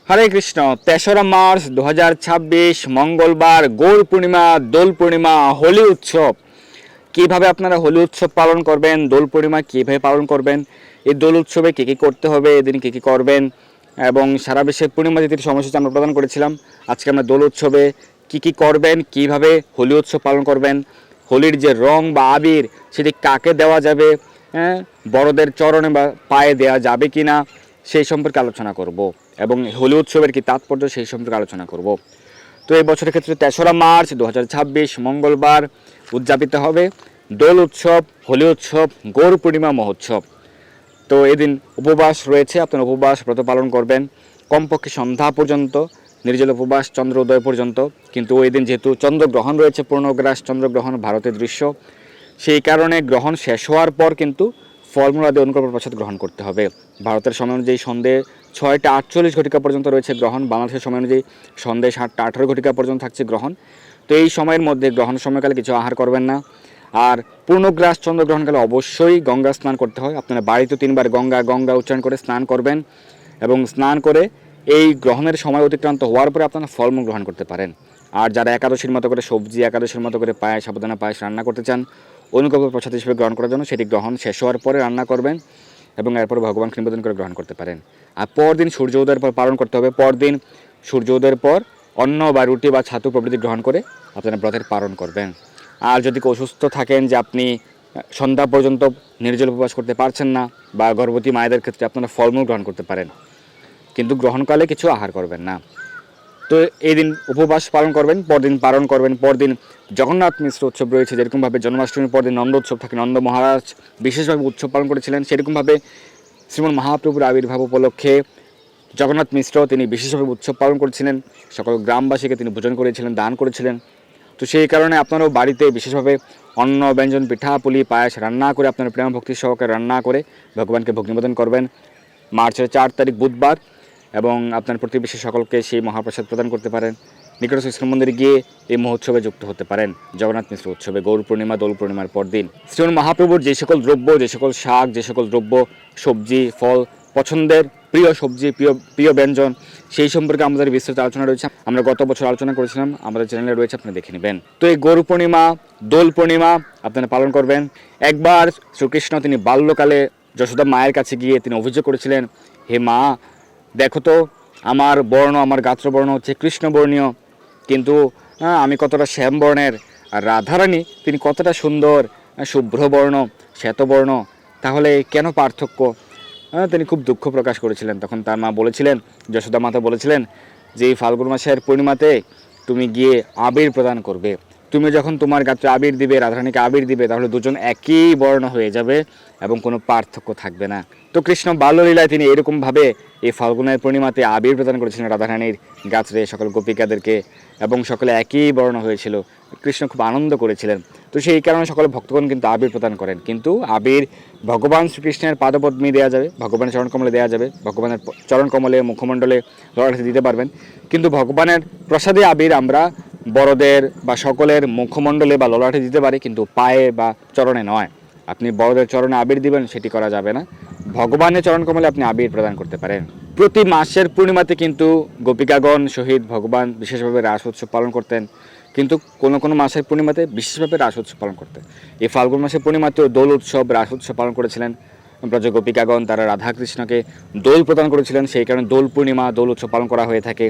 হরে Krishna. ৩রা March ২০২৬ মঙ্গলবার, গৌর পূর্ণিমা, দোল পূর্ণিমা, হোলি উৎসব। কিভাবে আপনারা হোলি উৎসব পালন করবেন, দোল পূর্ণিমা কিভাবে পালন করবেন, এই দোল উৎসবে কী কী করতে হবে, এদিন কী কী করবেন, এবং সারা বিশ্বে পূর্ণিমা তিথির সময়সূচি আমরা প্রদান করেছিলাম। আজকে আমরা দোল উৎসবে কী কী করবেন, কিভাবে হোলি উৎসব পালন করবেন, হোলির যে রং বা আবির সেটি কাকে দেওয়া যাবে, বড়দের চরণে বা পায়ে দেওয়া যাবে কি না, সেই সম্পর্কে আলোচনা করব এবং হোলি উৎসবের কি তাৎপর্য সেই সম্পর্কে আলোচনা করব। তো এই বছরের ক্ষেত্রে ৩রা মার্চ ২০২৬ মঙ্গলবার উদযাপিত হবে দোল উৎসব, হোলি উৎসব, গৌর পূর্ণিমা মহোৎসব। তো এদিন উপবাস রয়েছে, আপনারা উপবাস ব্রত পালন করবেন কমপক্ষে সন্ধ্যা পর্যন্ত, নির্জল উপবাস চন্দ্র উদয় পর্যন্ত। কিন্তু ওই দিন যেহেতু চন্দ্রগ্রহণ রয়েছে, পূর্ণগ্রাস চন্দ্রগ্রহণ ভারতের দৃশ্য, সেই কারণে গ্রহণ শেষ হওয়ার পর কিন্তু ফলমূল আদি অনুকল্প প্রসাদ গ্রহণ করতে হবে। ভারতের সময় অনুযায়ী সন্ধ্যে ৬টা ৪৮ ঘটিকা পর্যন্ত রয়েছে গ্রহণ, বাংলাদেশের সময় অনুযায়ী সন্ধ্যে ৭টা ১৮ ঘটিকা পর্যন্ত থাকছে গ্রহণ। তো এই সময়ের মধ্যে গ্রহণ সময়কালে কিছু আহার করবেন না। আর পূর্ণগ্রাস চন্দ্রগ্রহণকালে অবশ্যই গঙ্গা স্নান করতে হয়। আপনারা বাড়িতে 3বার গঙ্গা গঙ্গা উচ্চারণ করে স্নান করবেন এবং স্নান করে এই গ্রহণের সময় অতিক্রান্ত হওয়ার পরে আপনারা ফলমূল গ্রহণ করতে পারেন। আর যারা একাদশীর মতো করে সবজি, একাদশীর মতো করে পায়েস, সাবুদানা পায়েস রান্না করতে চান অনুকল্প প্রসাদ হিসেবে গ্রহণ করার জন্য, সেটি গ্রহণ শেষ হওয়ার পরে রান্না করবেন এবং এরপর ভগবানকে নিবেদন করে গ্রহণ করতে পারেন। আর পরদিন সূর্য উদয়ের পর পালন করতে হবে। পরদিন সূর্য উদয়ের পর অন্ন বা রুটি বা ছাতু প্রভৃতি গ্রহণ করে আপনারা ব্রতের পালন করবেন। আর যদি কেউ অসুস্থ থাকেন যে আপনি সন্ধ্যা পর্যন্ত নির্জল উপবাস করতে পারছেন না, বা গর্ভবতী মায়েদের ক্ষেত্রে আপনারা ফলমূল গ্রহণ করতে পারেন, কিন্তু গ্রহণকালে কিছু আহার করবেন না। তো এই দিন উপবাস পালন করবেন, পরদিন পালন করবেন। পরদিন জগন্নাথ মিশ্র উৎসব রয়েছে, যেরকমভাবে জন্মাষ্টমীর পরদিন নন্দ উৎসব থাকে, নন্দ মহারাজ বিশেষভাবে উৎসব পালন করেছিলেন, সেরকমভাবে শ্রীমন মহাপ্রভুর আবির্ভাব উপলক্ষে জগন্নাথ মিশ্র তিনি বিশেষভাবে উৎসব পালন করেছিলেন, সকল গ্রামবাসীকে তিনি ভোজন করেছিলেন, দান করেছিলেন। তো সেই কারণে আপনারাও বাড়িতে বিশেষভাবে অন্ন ব্যঞ্জন, পিঠা পুলি পায়েস রান্না করে আপনারা প্রেম ভক্তি সহকারে রান্না করে ভগবানকে ভোগ নিবেদন করবেন। মার্চের 4 তারিখ বুধবার, এবং আপনার প্রতিবেশী সকলকে সেই মহাপ্রসাদ প্রদান করতে পারেন। নিকটস্থ ইস্কন মন্দিরে গিয়ে এই মহোৎসবে যুক্ত হতে পারেন, জগন্নাথ মিশ্র উৎসবে গৌর পূর্ণিমা, দোল পূর্ণিমার পর দিন। শ্রীমন মহাপ্রভুর যে সকল দ্রব্য, যে সকল শাক, যে সকল দ্রব্য, সবজি, ফল, পছন্দের প্রিয় সবজি, প্রিয় ব্যঞ্জন, সেই সম্পর্কে আমাদের বিস্তৃত আলোচনা রয়েছে। আমরা গত বছর আলোচনা করেছিলাম, আমাদের চ্যানেলে রয়েছে, আপনারা দেখে নেবেন। তো এই গৌর পূর্ণিমা, দোল পূর্ণিমা আপনারা পালন করবেন। একবার শ্রীকৃষ্ণ তিনি বাল্যকালে যশোদা মায়ের কাছে গিয়ে তিনি অভিযোগ করেছিলেন, হে মা, দেখো তো আমার বর্ণ, আমার গাত্রবর্ণ হচ্ছে কৃষ্ণবর্ণীয়, কিন্তু আমি কতটা শ্যামবর্ণের, আর রাধারানী তিনি কতটা সুন্দর শুভ্রবর্ণ, শ্বেতবর্ণ, তাহলে কেন পার্থক্য? তিনি খুব দুঃখ প্রকাশ করেছিলেন। তখন তার মা বলেছিলেন, যশোদা মাতা বলেছিলেন যে এই ফাল্গুন মাসের পূর্ণিমাতে তুমি গিয়ে আবির প্রদান করবে। তুমি যখন তোমার গাত্রে আবির দিবে, রাধারানীকে আবির দিবে, তাহলে দুজন একই বর্ণ হয়ে যাবে এবং কোনো পার্থক্য থাকবে না। তো কৃষ্ণ বাল্যলীলায় তিনি এরকমভাবে এই ফাল্গুনের পূর্ণিমাতে আবির প্রদান করেছিলেন রাধারানীর গাত্রে সকল গোপিকাদেরকে, এবং সকলে একই বর্ণ হয়েছিল। কৃষ্ণ খুব আনন্দ করেছিলেন। তো সেই কারণে সকল ভক্তগণ কিন্তু আবির প্রদান করেন। কিন্তু আবির ভগবান শ্রীকৃষ্ণের পাদপদ্মে দেওয়া যাবে, ভগবানের চরণকমলে দেওয়া যাবে, ভগবানের চরণকমলে, মুখমণ্ডলে ললাটে দিতে পারবেন। কিন্তু ভগবানের প্রসাদে আবির আমরা বড়দের বা সকলের মুখমণ্ডলে বা ললাটে দিতে পারি, কিন্তু পায়ে বা চরণে নয়। আপনি বড়দের চরণে আবির দিবেন সেটি করা যাবে না। ভগবানের চরণকমলে আপনি আবির প্রদান করতে পারেন। প্রতি মাসের পূর্ণিমাতে কিন্তু গোপিকাগণ সহিত ভগবান বিশেষভাবে রাস উৎসব পালন করতেন, কিন্তু কোনো কোনো মাসের পূর্ণিমাতে বিশেষভাবে রাস উৎসব পালন করতেন। এই ফাল্গুন মাসের পূর্ণিমাতেও দোল উৎসব, রাস উৎসব পালন করেছিলেন ব্রজ গোপিকাগণ। তারা রাধাকৃষ্ণকে দোল প্রদান করেছিলেন, সেই কারণে দোল পূর্ণিমা, দোল উৎসব পালন করা হয়ে থাকে।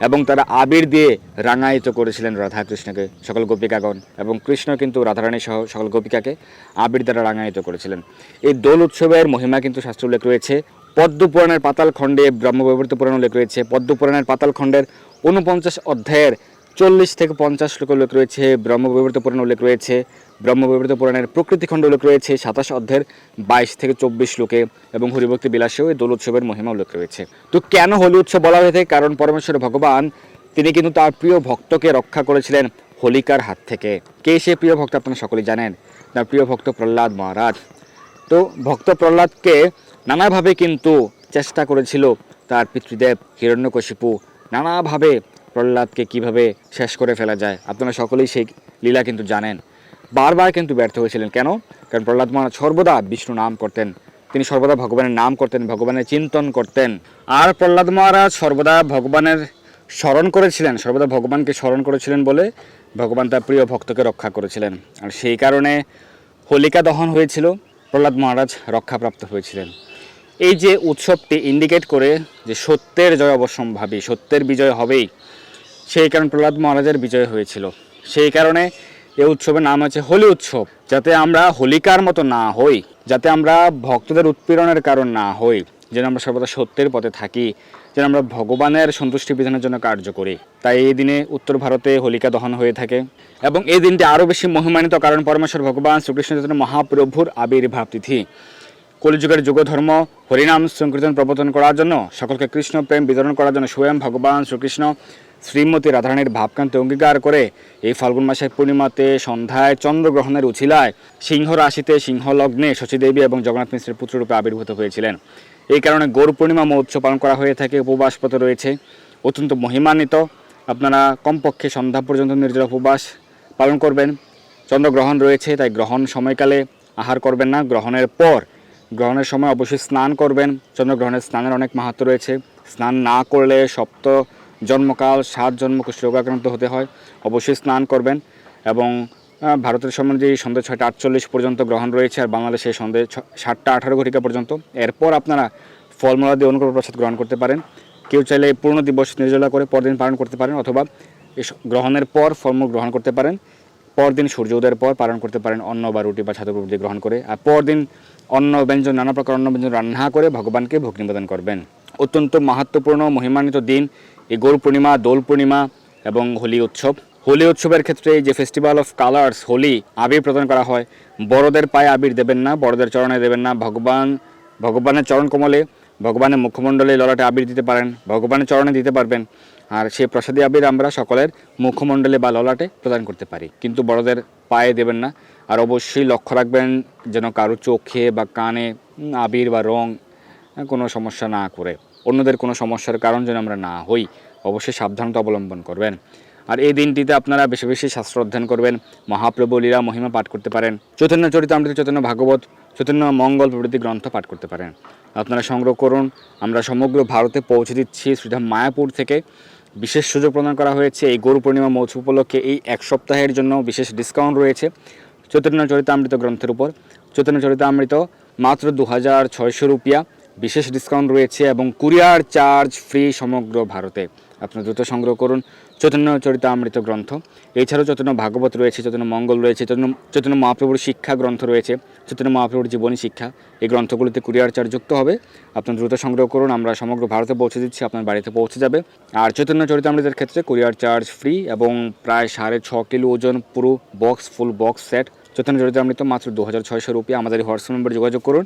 এবং তারা আবির দিয়ে রাঙায়িত করেছিলেন রাধাকৃষ্ণকে, সকল গোপিকাগণ, এবং কৃষ্ণ কিন্তু রাধারানী সহ সকল গোপিকাকে আবির দ্বারা রাঙায়িত করেছিলেন। এই দোল উৎসবের মহিমা কিন্তু শাস্ত্র উল্লেখ রয়েছে। পদ্মপুরাণের পাতাল খণ্ডে, ব্রহ্মবৈবর্ত পুরাণ উল্লেখ রয়েছে। পদ্মপুরাণের পাতাল খণ্ডের 49 অধ্যায়ের 40 থেকে 50 শ্লোক উল্লেখ রয়েছে। ব্রহ্মবৈবর্ত পুরাণ উল্লেখ রয়েছে। ব্রহ্মবৈবর্ত পুরাণের প্রকৃতি খণ্ড উল্লেখ রয়েছে 27 অধ্যায়ের 22 থেকে 24 শ্লোকে, এবং হরিভক্তি বিলাসেও এই দোল উৎসবের মহিমা উল্লেখ রয়েছে। তো কেন হোলি উৎসব বলা হয়ে থাকে? কারণ পরমেশ্বর ভগবান তিনি কিন্তু তার প্রিয় ভক্তকে রক্ষা করেছিলেন হোলিকার হাত থেকে। কে সে প্রিয় ভক্ত আপনারা সকলেই জানেন, তার প্রিয় ভক্ত প্রহ্লাদ মহারাজ। তো ভক্ত প্রহ্লাদকে নানাভাবে কিন্তু চেষ্টা করেছিল তার পিতৃদেব হিরণ্যকশিপু, নানাভাবে প্রহ্লাদকে কিভাবে শেষ করে ফেলা যায়। আপনারা সকলেই সেই লীলা কিন্তু জানেন। বারবার কিন্তু ব্যর্থ হয়েছিলেন। কেন? কারণ প্রহ্লাদ মহারাজ সর্বদা বিষ্ণু নাম করতেন, তিনি সর্বদা ভগবানের নাম করতেন, ভগবানের চিন্তন করতেন। আর প্রহ্লাদ মহারাজ সর্বদা ভগবানের স্মরণ করেছিলেন, সর্বদা ভগবানকে স্মরণ করেছিলেন বলে ভগবান তার প্রিয় ভক্তকে রক্ষা করেছিলেন। আর সেই কারণে হোলিকা দহন হয়েছিল, প্রহ্লাদ মহারাজ রক্ষাপ্রাপ্ত হয়েছিলেন। এই যে উৎসবটি ইন্ডিকেট করে যে সত্যের জয় অবশ্যম্ভাবী, সত্যের বিজয় হবেই, সেই কারণে প্রহ্লাদ মহারাজের বিজয় হয়েছিল। সেই কারণে এই উৎসবের নাম আছে হোলি উৎসব, যাতে আমরা হোলিকার মতো না হই, যাতে আমরা ভক্তদের উৎপীড়নের কারণ না হই, যেন আমরা সর্বদা সত্যের পথে থাকি, যেন আমরা ভগবানের সন্তুষ্টি বিধানের জন্য কার্য করি। তাই এই দিনে উত্তর ভারতে হোলিকা দহন হয়ে থাকে। এবং এই দিনটি আরও বেশি মহিমান্বিত, কারণ পরমেশ্বর ভগবান শ্রীকৃষ্ণ চৈতন্য মহাপ্রভুর আবির্ভাব তিথি। কলিযুগের যুগধর্ম হরিনাম সংকীর্তন প্রবর্তন করার জন্য, সকলকে কৃষ্ণ প্রেম বিতরণ করার জন্য স্বয়ং ভগবান শ্রীকৃষ্ণ শ্রীমতী রাধারানীর ভাবকান্তি অঙ্গীকার করে এই ফাল্গুন মাসের পূর্ণিমাতে সন্ধ্যায় চন্দ্রগ্রহণের উছিলায় সিংহ রাশিতে সিংহলগ্নে শচীদেবী এবং জগন্নাথ মিশ্রের পুত্ররূপে আবির্ভূত হয়েছিলেন। এই কারণে গৌর পূর্ণিমা মহোৎসব পালন করা হয়ে থাকে। উপবাসব্রত রয়েছে, অত্যন্ত মহিমান্বিত। আপনারা কমপক্ষে সন্ধ্যা পর্যন্ত নির্জলা উপবাস পালন করবেন। চন্দ্রগ্রহণ রয়েছে, তাই গ্রহণ সময়কালে আহার করবেন না। গ্রহণের সময় অবশ্যই স্নান করবেন। চন্দ্রগ্রহণের স্নানের অনেক মাহাত্ম্য রয়েছে। স্নান না করলে সপ্ত জন্মকাল 7 জন্ম কুষ্ঠরোগাক্রান্ত হতে হয়। অবশ্যই স্নান করবেন। এবং ভারতের সময় যে সন্ধ্যে 6টা 48 পর্যন্ত গ্রহণ রয়েছে, আর বাংলাদেশে সন্ধ্যে 7টা 18 ঘটিকা পর্যন্ত। এরপর আপনারা ফলমূলা দিয়ে অনুগ্রহ প্রসাদ গ্রহণ করতে পারেন। কেউ চাইলে পূর্ণ দিবস নির্জলা করে পরদিন পালন করতে পারেন, অথবা গ্রহণের পর ফলমূল গ্রহণ করতে পারেন। পরদিন সূর্য উদয়ের পর পালন করতে পারেন অন্ন বা রুটি বা ছাতু প্রভৃতি গ্রহণ করে। আর পরদিন অন্ন ব্যঞ্জন, নানা প্রকার অন্ন ব্যঞ্জন রান্না করে ভগবানকে ভোগ নিবেদন করবেন। অত্যন্ত মাহাত্ম্যপূর্ণ মহিমান্বিত দিন এই গৌর পূর্ণিমা, দোল পূর্ণিমা এবং হোলি উৎসব। হোলি উৎসবের ক্ষেত্রে যে ফেস্টিভ্যাল অফ কালার্স, হোলি, আবির প্রদান করা হয়। বড়দের পায়ে আবির দেবেন না, বড়দের চরণে দেবেন না। ভগবানের চরণ কমলে, ভগবানের মুখমণ্ডলে, ললাটে আবির দিতে পারেন, ভগবানের চরণে দিতে পারবেন। আর সেই প্রসাদী আবির আমরা সকলের মুখমণ্ডলে বা ললাটে প্রদান করতে পারি, কিন্তু বড়দের পায়ে দেবেন না। আর অবশ্যই লক্ষ্য রাখবেন যেন কারো চোখে বা কানে আবির বা রং কোনো সমস্যা না করে, অন্যদের কোনো সমস্যার কারণ যেন আমরা না হই। অবশ্যই সাবধানতা অবলম্বন করবেন। আর এই দিনটিতে আপনারা বেশি বেশি শাস্ত্র অধ্যয়ন করবেন, মহাপ্রভু লীলা মহিমা পাঠ করতে পারেন, চৈতন্য চরিতামৃত, চৈতন্য ভাগবত, চৈতন্য মঙ্গল প্রভৃতি গ্রন্থ পাঠ করতে পারেন। আপনারা সংগ্রহ করুন। আমরা সমগ্র ভারতে পৌঁছে দিচ্ছি। শ্রীধাম মায়াপুর থেকে বিশেষ সুযোগ প্রদান করা হয়েছে। এই গৌর পূর্ণিমা মহোৎসব উপলক্ষে এই 1 সপ্তাহের জন্য বিশেষ ডিসকাউন্ট রয়েছে চৈতন্য চরিতামৃত গ্রন্থের উপর। চৈতন্য চরিতামৃত মাত্র 2600 রুপিয়া বিশেষ ডিসকাউন্ট রয়েছে, এবং কুরিয়ার চার্জ ফ্রি সমগ্র ভারতে। আপনারা দ্রুত সংগ্রহ করুন চৈতন্য চরিতামৃত গ্রন্থ। এছাড়াও চৈতন্য ভাগবত রয়েছে, চৈতন্য মঙ্গল রয়েছে, চৈতন্য মহাপ্রভুর শিক্ষা গ্রন্থ রয়েছে, চৈতন্য মহাপ্রভুর জীবনী শিক্ষা। এই গ্রন্থগুলিতে কুরিয়ার চার্জ যুক্ত হবে। আপনারা দ্রুত সংগ্রহ করুন। আমরা সমগ্র ভারতে পৌঁছে দিচ্ছি, আপনার বাড়িতে পৌঁছে যাবে। আর চৈতন্য চরিতামৃতের ক্ষেত্রে কুরিয়ার চার্জ ফ্রি, এবং প্রায় 6.5 কিলো ওজন পুরো box, full box set Chaitanya Charitamrita মাত্র 2600 রুপিয়া। আমাদের এই হোয়াটসঅ্যাপ নম্বরে যোগাযোগ করুন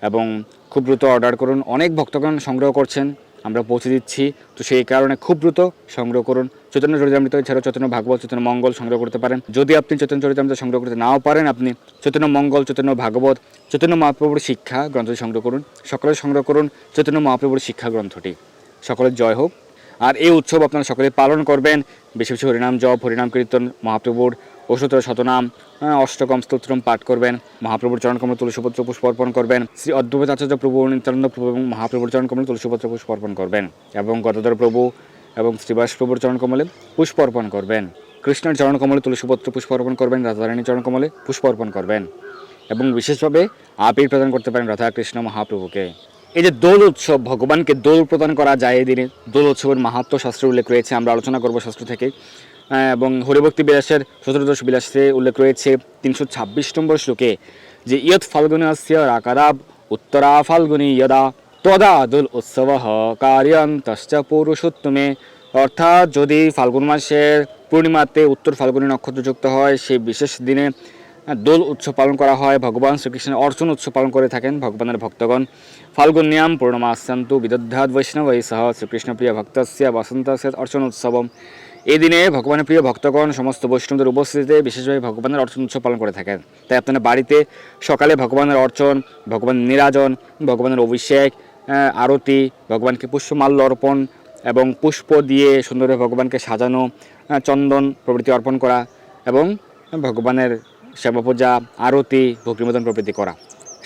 এবং খুব দ্রুত অর্ডার করুন। অনেক ভক্তগণ সংগ্রহ করছেন, আমরা পৌঁছে দিচ্ছি, তো সেই কারণে খুব দ্রুত সংগ্রহ করুন। চৈতন্য চরিতামৃত এছাড়াও চৈতন্য ভাগবত, চৈতন্য মঙ্গল সংগ্রহ করতে পারেন। যদি আপনি চৈতন্য চরিতামৃত সংগ্রহ করতে নাও পারেন, আপনি চৈতন্য মঙ্গল, চৈতন্য ভাগবত, চৈতন্য মহাপ্রভুর শিক্ষা গ্রন্থটি সংগ্রহ করুন। সকলে সংগ্রহ করুন চৈতন্য মহাপ্রভুর শিক্ষা গ্রন্থটি। সকলের জয় হোক। আর এই উৎসব আপনারা সকলে পালন করবেন। বেশি বেশি হরিনাম জপ, হরিনাম কীর্তন, মহাপ্রভুর অষ্টতর শতনাম, অষ্টকম স্তোত্রম পাঠ করবেন। মহাপ্রভুর চরণকমলে তুলসীপত্র পুষ্প অর্পণ করবেন। শ্রী অদ্বৈত আচার্য প্রভু, নিত্যানন্দ প্রভু এবং মহাপ্রভুর চরণকমলে তুলসীপত্র পুষ্প অর্পণ করবেন, এবং গদাধর প্রভু এবং শ্রীবাস প্রভুর চরণকমলে পুষ্প অর্পণ করবেন। কৃষ্ণের চরণকমলে তুলসীপত্র পুষ্প অর্পণ করবেন, রাধারানীর চরণকমলে পুষ্প অর্পণ করবেন, এবং বিশেষভাবে আবির প্রদান করতে পারেন রাধা কৃষ্ণ মহাপ্রভুকে। এই যে দোল উৎসব, ভগবানকে দোল প্রদান করা যায় এই দিনে। দোল উৎসবের মাহাত্ম্য শাস্ত্রে উল্লেখ রয়েছে, আমরা আলোচনা করব শাস্ত্র থেকে। এবং হরিভক্তি বিলাসের 17দশ বিলাসে উল্লেখ রয়েছে 326 নম্বর শ্লোকে যে ইয়ৎ ফাল্গুনস্য রাকারাব উত্তরা ফাল্গুনী যদা তদা দোল উৎসব কার্যন্তশ্চ পুরুষোত্তমে। অর্থাৎ যদি ফাল্গুন মাসের পূর্ণিমাতে উত্তর ফাল্গুনী নক্ষত্র যুক্ত হয়, সেই বিশেষ দিনে দোল উৎসব পালন করা হয়। ভগবান শ্রীকৃষ্ণের অর্চন উৎসব পালন করে থাকেন ভগবানের ভক্তগণ। ফাল্গুন্যাম পূর্ণমাস্যান্তু বিদধ্যাৎ বৈষ্ণবৈ সহ শ্রীকৃষ্ণপ্রিয় ভক্তস্য বসন্তস্য অর্চন উৎসবম। এই দিনে ভগবানের প্রিয় ভক্তগণ সমস্ত বৈষ্ণবদের উপস্থিতিতে বিশেষভাবে ভগবানের অর্চন উৎসব পালন করে থাকেন। তাই আপনারা বাড়িতে সকালে ভগবানের অর্চন, ভগবানের নিরাজন, ভগবানের অভিষেক, আরতি, ভগবানকে পুষ্পমাল্য অর্পণ এবং পুষ্প দিয়ে সুন্দরভাবে ভগবানকে সাজানো, চন্দন প্রভৃতি অর্পণ করা, এবং ভগবানের সেবা পূজা, আরতি, ভোগ নিবেদন প্রভৃতি করা।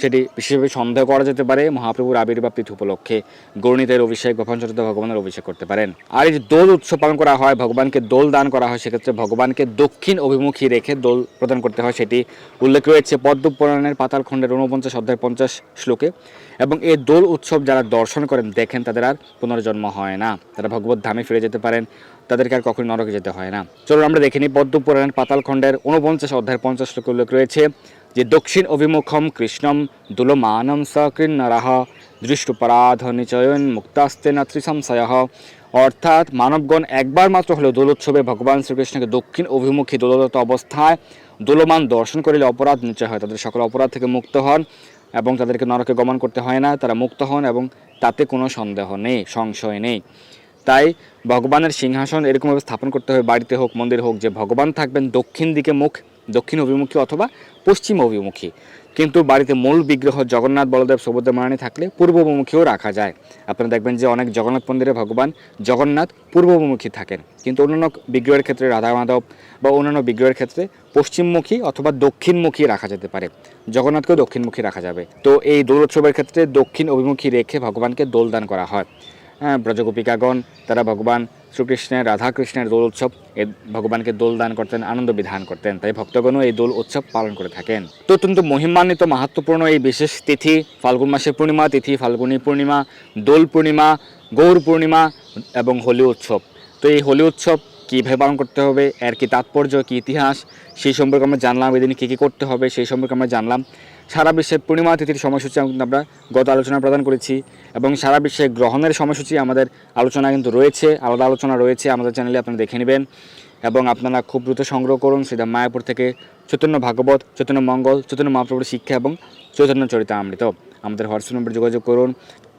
সেটি বিশেষভাবে সন্দেহ করা যেতে পারে মহাপ্রভুর আবির্ভাব তিথি উপলক্ষে গণিতের অভিষেক বা পঞ্চরথ ভগবানের অভিষেক করতে পারেন। আর এই যে দোল উৎসব পালন করা হয়, ভগবানকে দোল দান করা হয়, সেক্ষেত্রে ভগবানকে দক্ষিণ অভিমুখী রেখে দোল প্রদান করতে হয়, সেটি উল্লেখ রয়েছে পদ্ম পুরাণের পাতালখণ্ডের 49 অধ্যায় 50 শ্লোকে। এবং এই দোল উৎসব যারা দর্শন করেন দেখেন তাদের আর পুনর্জন্ম হয় না, তারা ভগবত ধামে ফিরে যেতে পারেন, তাদেরকে আর কখনো নরকে যেতে হয় না। চলুন আমরা দেখে নিই পদ্ম পুরাণের পাতালখণ্ডের 49 অধ্যায়ের 50 শ্লোকে উল্লেখ রয়েছে যে দক্ষিণ অভিমুখম কৃষ্ণম দুলমানম সকৃন্নরহ দৃষ্টপরাধ নিচয়ন মুক্তাস্তে না ত্রিসংশয়। অর্থাৎ মানবগণ একবার মাত্র হলেও দোল উৎসবে ভগবান শ্রীকৃষ্ণকে দক্ষিণ অভিমুখী দোলরত অবস্থায় দোলমান দর্শন করিলে অপরাধ নিশ্চয় হয়, তাদের সকল অপরাধ থেকে মুক্ত হন এবং তাদেরকে নরকে গমন করতে হয় না, তারা মুক্ত হন এবং তাতে কোনো সন্দেহ নেই, সংশয় নেই। তাই ভগবানের সিংহাসন এরকমভাবে স্থাপন করতে হবে, বাড়িতে হোক মন্দির হোক, যে ভগবান থাকবেন দক্ষিণ দিকে মুখ, দক্ষিণ অভিমুখী অথবা পশ্চিম অভিমুখী। কিন্তু বাড়িতে মূল বিগ্রহ জগন্নাথ বলদেব সুভদ্রা মহারানী থাকলে পূর্বমুখীও রাখা যায়। আপনারা দেখবেন যে অনেক জগন্নাথ মন্দিরে ভগবান জগন্নাথ পূর্বমুখী থাকেন, কিন্তু অন্যান্য বিগ্রহের ক্ষেত্রে রাধা মাধব বা অন্যান্য বিগ্রহের ক্ষেত্রে পশ্চিমমুখী অথবা দক্ষিণমুখী রাখা যেতে পারে, জগন্নাথকেও দক্ষিণমুখী রাখা যাবে। তো এই দোল উৎসবের ক্ষেত্রে দক্ষিণ অভিমুখী রেখে ভগবানকে দোল দান করা হয়। ব্রজগোপিকাগণ তারা ভগবান শ্রীকৃষ্ণের রাধাকৃষ্ণের দোল উৎসব এই ভগবানকে দোল দান করতেন, আনন্দ বিধান করতেন, তাই ভক্তগণও এই দোল উৎসব পালন করে থাকেন। তো অত্যন্ত মহিমান্বিত মাহাত্ম্যপূর্ণ এই বিশেষ তিথি ফাল্গুন মাসের পূর্ণিমা তিথি, ফাল্গুনী পূর্ণিমা, দোল পূর্ণিমা, গৌর পূর্ণিমা এবং হোলি উৎসব। তো এই হোলি উৎসব কীভাবে পালন করতে হবে, এর কি তাৎপর্য, কি ইতিহাস, সেই সম্পর্কে আমরা জানলাম। এদিন কী কী করতে হবে সেই সম্পর্কে আমরা জানলাম। সারা বিশ্বের পূর্ণিমা তিথির সময়সূচি আমরা গত আলোচনা প্রদান করেছি এবং সারা বিশ্বে গ্রহণের সময়সূচি আমাদের আলোচনা কিন্তু রয়েছে, আলাদা আলোচনা রয়েছে আমাদের চ্যানেলে, আপনারা দেখে নেবেন। এবং আপনারা খুব দ্রুত সংগ্রহ করুন শ্রীধাম মায়াপুর থেকে চৈতন্য ভাগবত, চৈতন্য মঙ্গল, চৈতন্য মহাপ্রভুর শিক্ষা এবং চৈতন্য চরিতামৃত। আমাদের হোয়াটসঅ্যাপ নম্বরে যোগাযোগ করুন।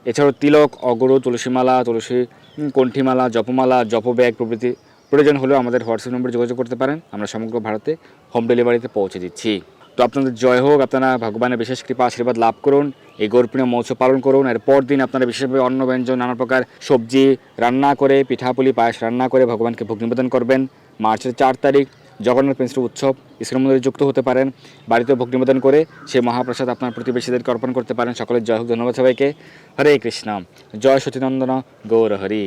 এছাড়াও তিলক, অগরু, তুলসীমালা, তুলসী কণ্ঠীমালা, জপমালা, জপব্যাগ প্রভৃতি প্রয়োজন হলেও আমাদের হোয়াটসঅ্যাপ নম্বরে যোগাযোগ করতে পারেন। আমরা সমগ্র ভারতে হোম ডেলিভারিতে পৌঁছে দিচ্ছি। তো আপনাদের জয় হোক, আপনারা ভগবানের বিশেষ কৃপা আশীর্বাদ লাভ করুন, এই গৌরপূর্ণিমা মহোৎসব পালন করুন। এর পর দিন আপনারা বিশেষভাবে অন্ন ব্যঞ্জন, নানা প্রকার সবজি রান্না করে, পিঠাপুলি পায়েস রান্না করে ভগবানকে ভোগ নিবেদন করবেন। মার্চের 4 তারিখ জগন্নাথ মিশ্র উৎসব, ইস্কন মন্দিরে যুক্ত হতে পারেন, বাড়িতে ভোগ নিবেদন করে সেই মহাপ্রসাদ আপনার প্রতিবেশীদেরকে অর্পণ করতে পারেন। সকলের জয় হোক, ধন্যবাদ সবাইকে। হরে কৃষ্ণ, জয় সচিনন্দন গৌর হরি।